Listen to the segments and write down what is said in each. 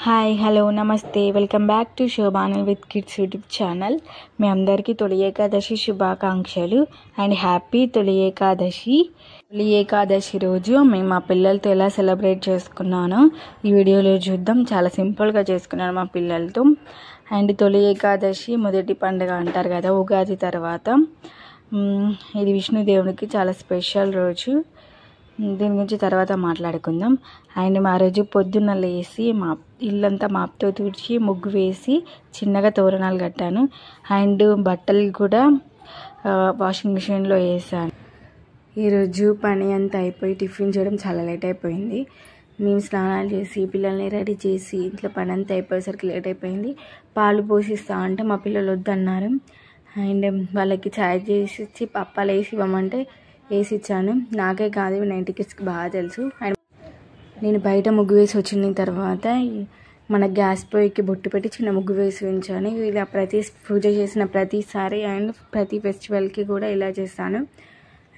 Hi hello namaste welcome back to Shobhanal with kids YouTube channel. మీ అందరికీ తొలి ఏకాదశి శుభాకాంక్షలు అండ్ హ్యాపీ తొలి ఏకాదశి. తొలి ఏకాదశి రోజు మేము మా పిల్లలతో ఎలా సెలబ్రేట్ చేసుకున్నానో ఈ వీడియోలో చూద్దాం. చాలా సింపుల్గా చేసుకున్నాను మా పిల్లలతో. అండ్ తొలి ఏకాదశి మొదటి పండుగ అంటారు కదా, ఉగాది తర్వాత. ఇది విష్ణుదేవునికి చాలా స్పెషల్ రోజు. దీని గురించి తర్వాత మాట్లాడుకుందాం. అండ్ మా రోజు పొద్దున్న లేసి మా ఇల్లంతా మాప్తో తుడిచి ముగ్గు వేసి చిన్నగా తోరణాలు కట్టాను. అండ్ బట్టలు కూడా వాషింగ్ మిషన్లో వేసాను. ఈరోజు పని అంతా అయిపోయి టిఫిన్ చేయడం చాలా లేట్ అయిపోయింది. మేము స్నానాలు చేసి పిల్లల్ని రెడీ చేసి ఇంట్లో పని అంతా అయిపోయేసరికి లేట్ అయిపోయింది. పాలు పోషిస్తా అంటే మా పిల్లలు వద్దన్నారు. అండ్ వాళ్ళకి ఛాయ్ చేసి ఇచ్చి పప్పాలు వేసి ఇవ్వమంటే వేసి ఇచ్చాను. నాకే కాదు, 90 కిడ్స్కి బాగా తెలుసు. అండ్ నేను బయట ముగ్గు వేసి వచ్చిన తర్వాత మన గ్యాస్ పొయ్యికి బొట్టు పెట్టి చిన్న ముగ్గు వేసి ఉంచాను. ఇలా ప్రతి పూజ చేసిన ప్రతిసారి అండ్ ప్రతి ఫెస్టివల్కి కూడా ఇలా చేస్తాను.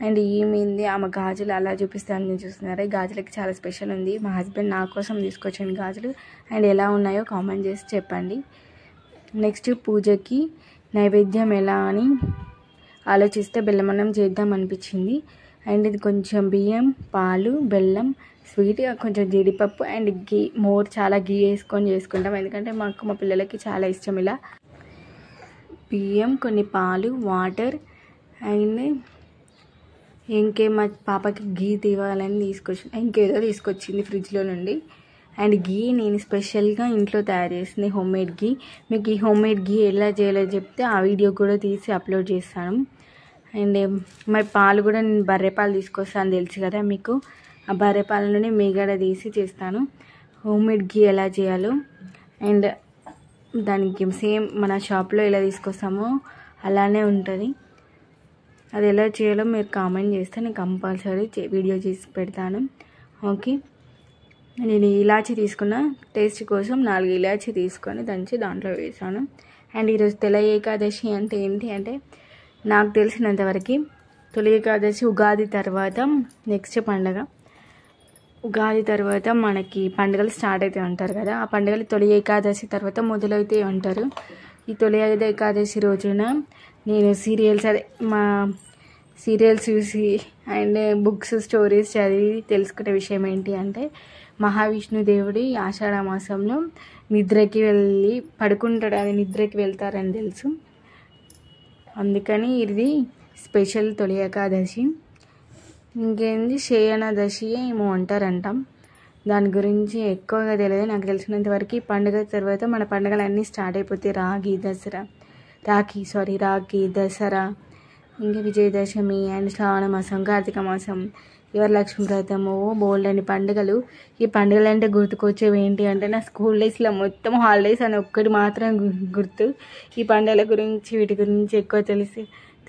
అండ్ ఈమెంది ఆమె గాజులు అలా చూపిస్తాను చూస్తున్నారు. ఈ గాజులకి చాలా స్పెషల్ ఉంది. మా హస్బెండ్ నా కోసం తీసుకొచ్చిన గాజులు. అండ్ ఎలా ఉన్నాయో కామెంట్ చేసి చెప్పండి. నెక్స్ట్ పూజకి నైవేద్యం ఎలా అని ఆలోచిస్తే బెల్లమన్నం చేద్దాం అనిపించింది. అండ్ ఇది కొంచెం బియ్యం, పాలు, బెల్లం, స్వీట్, కొంచెం జీడిపప్పు అండ్ గీ, చాలా గీ వేసుకొని చేసుకుంటాం. ఎందుకంటే మా పిల్లలకి చాలా ఇష్టం. ఇలా బియ్యం, కొన్ని పాలు, వాటర్ అండ్ మా పాపకి గీ తీవాలని ఇంకేదో తీసుకొచ్చింది ఫ్రిడ్జ్లో నుండి. అండ్ గీ నేను స్పెషల్గా ఇంట్లో తయారు చేసింది, హోమ్మేడ్ గీ. మీకు ఈ హోమ్మేడ్ గీ ఎలా చేయాలో చెప్తే ఆ వీడియో కూడా తీసి అప్లోడ్ చేస్తాను. అండ్ మరి పాలు కూడా నేను బర్రెపాలు తీసుకొస్తాను తెలుసు కదా మీకు. ఆ బర్రెపాల నుండి మీగడ తీసి చేస్తాను. హోమ్మేడ్ గీ ఎలా చేయాలో అండ్ దానికి సేమ్ మన షాప్లో ఎలా తీసుకొస్తామో అలానే ఉంటుంది. అది ఎలా చేయాలో మీరు కామెంట్ చేస్తే నేను కంపల్సరీ వీడియో చేసి పెడతాను. ఓకే, నేను ఇలాచీ తీసుకున్న టేస్ట్ కోసం 4 ఇలాచీ తీసుకొని దంచి దాంట్లో వేసాను. అండ్ ఈరోజు తొలి ఏకాదశి అంటే ఏంటి అంటే, నాకు తెలిసినంతవరకు తొలి ఏకాదశి ఉగాది తర్వాత నెక్స్ట్ పండుగ. ఉగాది తర్వాత మనకి పండుగలు స్టార్ట్ అవుతాయి అంటారు కదా. ఆ పండుగలు తొలి ఏకాదశి తర్వాత మొదలవుతాయి అంటారు. ఈ తొలి ఏకాదశి రోజున నేను మా సీరియల్స్ చూసి అండ్ బుక్స్ స్టోరీస్ చదివి తెలుసుకునే విషయం ఏంటి అంటే, మహావిష్ణుదేవుడి ఆషాఢ మాసంలో నిద్రకి వెళ్ళి పడుకుంటాడని, నిద్రకి వెళ్తారని తెలుసు. అందుకని ఇది స్పెషల్ తొలి ఏకాదశి. ఇంకేంది శయనదశి ఏమో అంటారంటాం. దాని గురించి ఎక్కువగా తెలియదు. నాకు తెలిసినంతవరకు పండుగ తర్వాత మన పండుగలు అన్నీ స్టార్ట్ అయిపోతాయి. రాఖీ, దసరా, ఇంకా విజయదశమి అండ్ శ్రావణ మాసం, కార్తీక మాసం, వరలక్ష్మి వ్రతము, బోల్డ్ అని పండుగలు. ఈ పండుగలు అంటే గుర్తుకొచ్చేవి ఏంటి అంటే, నా స్కూల్ డేస్లో మొత్తం హాలిడేస్ అని ఒక్కటి మాత్రం గుర్తు. ఈ పండుగల గురించి వీటి గురించి ఎక్కువ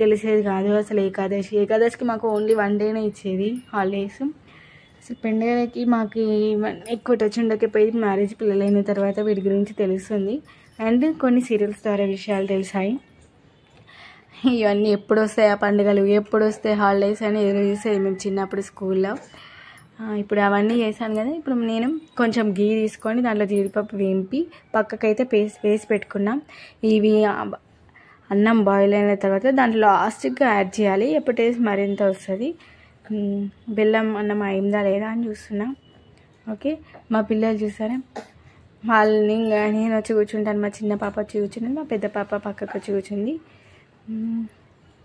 తెలిసేది కాదు. అసలు ఏకాదశికి మాకు ఓన్లీ 1 డేనే ఇచ్చేది హాలిడేస్. అసలు పండుగలకి మాకు ఎక్కువ టచ్ ఉండకపోయేది. మ్యారేజ్ పిల్లలైన తర్వాత వీటి గురించి తెలుస్తుంది. అండ్ కొన్ని సీరియల్స్ ద్వారా విషయాలు తెలిసాయి. ఇవన్నీ ఎప్పుడు వస్తాయి ఆ పండుగలు, ఎప్పుడు వస్తాయి హాలిడేస్ అని ఎదురు చూసేది మేము చిన్నప్పుడు స్కూల్లో. ఇప్పుడు అవన్నీ చేశాను కదా. ఇప్పుడు నేను కొంచెం గీ తీసుకొని దాంట్లో జీడిపప్పు వేంపి పక్కకైతే వేసి పెట్టుకున్నాం. ఇవి అన్నం బాయిల్ అయిన తర్వాత దాంట్లో లాస్ట్గా యాడ్ చేయాలి. ఎప్పుడు టేస్ట్ మరింత వస్తుంది. బెల్లం అన్నం అయిందా లేదా అని చూస్తున్నా. ఓకే, మా పిల్లలు చూసారా, వాళ్ళని నేను వచ్చి కూర్చుంటాను. మా చిన్న పాప వచ్చి కూర్చుంది, మా పెద్ద పాప పక్కకు వచ్చి కూర్చుంది.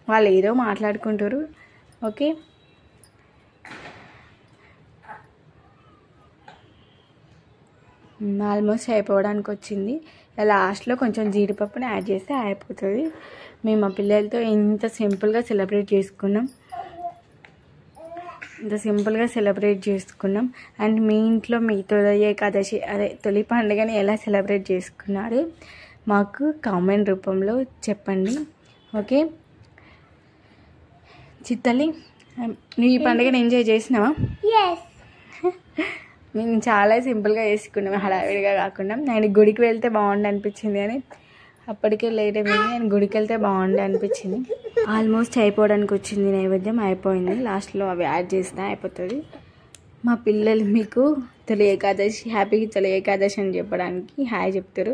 వాళ్ళు ఏదో మాట్లాడుకుంటారు. ఓకే, ఆల్మోస్ట్ అయిపోవడానికి వచ్చింది. లాస్ట్లో కొంచెం జీడిపప్పుని యాడ్ చేస్తే అయిపోతుంది. మేము మా పిల్లలతో ఇంత సింపుల్గా సెలబ్రేట్ చేసుకున్నాం. అండ్ మీ ఇంట్లో మీ తొలి ఏకాదశి తొలి పండుగని ఎలా సెలబ్రేట్ చేసుకున్నారు మాకు కామెంట్ రూపంలో చెప్పండి. ఓకే, చిత్తల్లి, నువ్వు ఈ పండుగను ఎంజాయ్ చేసినావా? మేము చాలా సింపుల్గా చేసుకున్నాం, హడావిడిగా కాకుండా. నేను గుడికి వెళ్తే బాగుండు అనిపించింది కానీ అప్పటికే లేట్ అయిపోయింది. నేను గుడికి వెళ్తే బాగుండు అనిపించింది. ఆల్మోస్ట్ అయిపోవడానికి వచ్చింది. నైవేద్యం అయిపోయింది. లాస్ట్లో అవి యాడ్ చేస్తే అయిపోతుంది. మా పిల్లలు మీకు తొలి ఏకాదశి హ్యాపీ తొలి ఏకాదశి అని చెప్పడానికి హాయ్ చెప్తారు.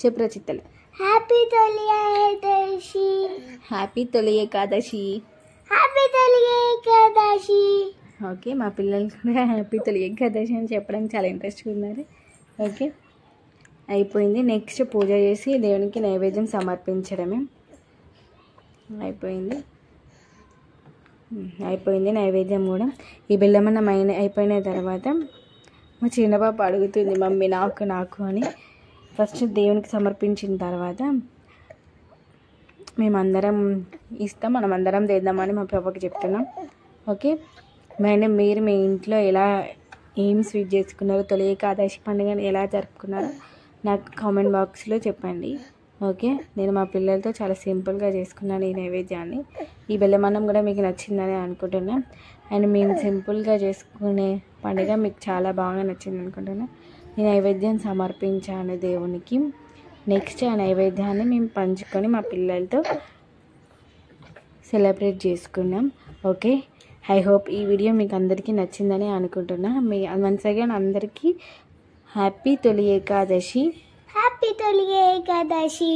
చెప్పురా చిత్తలు. హ్యాపీ తొలి ఏకాదశి. హ్యాపీ తొలి ఏకాదశి. హ్యాపీ తొలి ఏకాదశి. ఓకే, మా పిల్లలు కూడా హ్యాపీ తొలి ఏకాదశి అని చెప్పడానికి చాలా ఇంట్రెస్ట్గా ఉన్నారు. ఓకే, అయిపోయింది. నెక్స్ట్ పూజ చేసి దేవునికి నైవేద్యం సమర్పించడమే. అయిపోయింది నైవేద్యం కూడా. ఈ బెల్లమన్నం అయిపోయిన తర్వాత మా చిన్న పాప అడుగుతుంది మమ్మీ నాకు అని. ఫస్ట్ దేవునికి సమర్పించిన తర్వాత మేమందరం ఇస్తాం, మనం అందరం చేద్దామని మా పాపకి చెప్తున్నాం. ఓకే, మేడం మీరు మీ ఇంట్లో ఏం స్వీట్ చేసుకున్నారో, తొలి ఏకాదశి పండుగని ఎలా జరుపుకున్నారో నాకు కామెంట్ బాక్స్లో చెప్పండి. ఓకే, నేను మా పిల్లలతో చాలా సింపుల్గా చేసుకున్నాను ఈ నైవేద్యాన్ని. ఈ బెల్లమన్నం కూడా మీకు నచ్చిందని అనుకుంటున్నా. అండ్ మేము సింపుల్గా చేసుకునే పండుగ మీకు చాలా బాగా నచ్చింది అనుకుంటున్నా. ఈ నైవేద్యం సమర్పించాను దేవునికి. నెక్స్ట్ ఆ నైవేద్యాన్ని మేము పంచుకొని మా పిల్లలతో సెలబ్రేట్ చేసుకున్నాం. ఓకే, ఐ హోప్ ఈ వీడియో మీకు అందరికీ నచ్చిందని అనుకుంటున్నా. వన్స్ అగైన్ అందరికీ హ్యాపీ తొలి ఏకాదశి. హ్యాపీ తొలి ఏకాదశి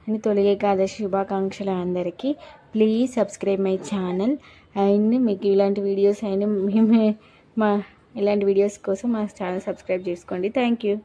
అని తొలి ఏకాదశి శుభాకాంక్షలు అందరికీ. Please subscribe my channel. And మీకు ఇలాంటి వీడియోస్ ఇలాంటి వీడియోస్ కోసం మా ఛానల్ సబ్స్క్రైబ్ చేసుకోండి. Thank you.